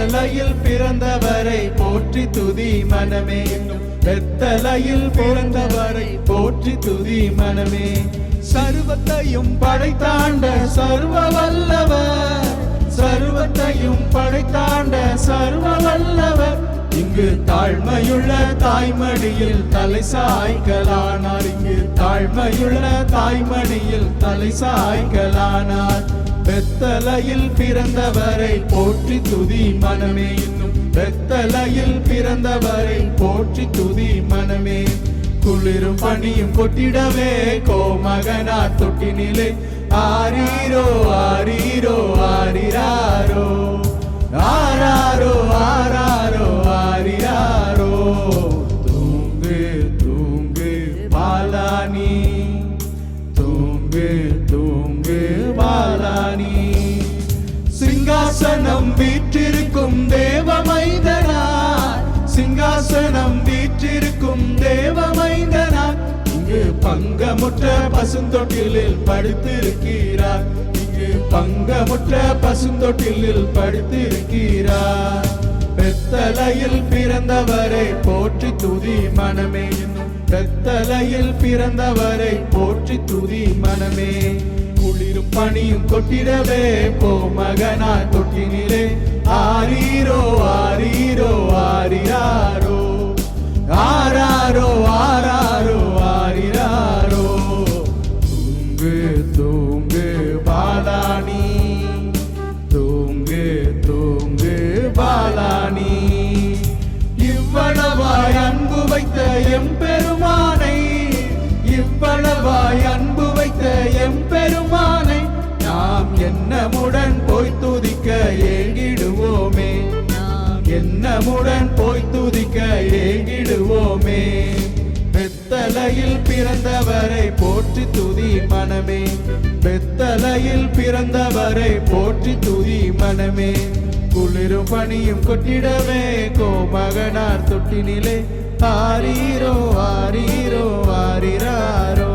பெத்தலையில் பிறந்தவரை போற்றி துதி மனமே. பெத்தலையில் பிறந்தவரை போற்றி துதி மனமே. சர்வத்தையும் படைத்தாண்ட சர்வ வல்லவர், சர்வத்தையும் படைத்தாண்ட சர்வ வல்லவர், இங்கு தாழ்மையுள்ள தாய்மடியில் தலை சாய்க்கலானார். இங்கு தாழ்மையுள்ள தாய்மடியில் தலை சாய்க்கலானார். பெத்தலையில் பிறந்தவரை போற்றி துதி மனமே. இன்னும் பெத்தலையில் பிறந்தவரை போற்றி துதி மனமே. குளிரும் பனியும் கொட்டிடவே கோமகனார் தொட்டினிலே ஆரீரோ ஆரீரோ ஆரிராரோ ஆராரோ ஆராரோ ஆரிராரோ. தூங்கு தூங்கு பாலானி, தூங்கு தூங்கு பாலானி. சிங்காசனம் வீற்றிருக்கும் தேவ மைந்தனார், சிங்காசனம் வீற்றிருக்கும் தேவ மைந்தனார், இங்கு பங்கமுற்ற பசுந்தொட்டிலில் படுத்திருக்கிறார். இங்கு பங்கமுற்ற பசுந்தொட்டிலில் படுத்திருக்கிறார். பெத்தலையில் பிறந்தவரை போற்றி துதி மனமே. பெத்தலையில் பிறந்தவரை போற்றி துதி மனமே. குளிரும் பனியும் கொட்டிடவே கோமகனார் தொட்டினிலே ஆரீரோ ஆரீரோ ஆரிராரோ ஆராரோ ஆராரோ ஆரிராரோ. தூங்கு தூங்கு பாலானி, தூங்கு தூங்கு பாலானி. இவ்வளவாய் அன்பு வைத்த எம்பெருமானை, இவ்வளவாய் அன்பு வைத்த எம்பெருமானை, நாம் எண்ணமுடன் போய் துதிக்க ஏங்கிடுவோமே. எண்ணமுடன் போய் துதிக்க ஏங்கிடுவோமே. பெத்தலையில் பிறந்தவரை போற்றி துதி மனமே. பெத்தலையில் பிறந்தவரை போற்றி துதி மனமே. குளிரும் பனியும் கொட்டிடவே கோமகனார் தொட்டினிலே ஆரீரோ ஆரீரோ ஆரிராரோ.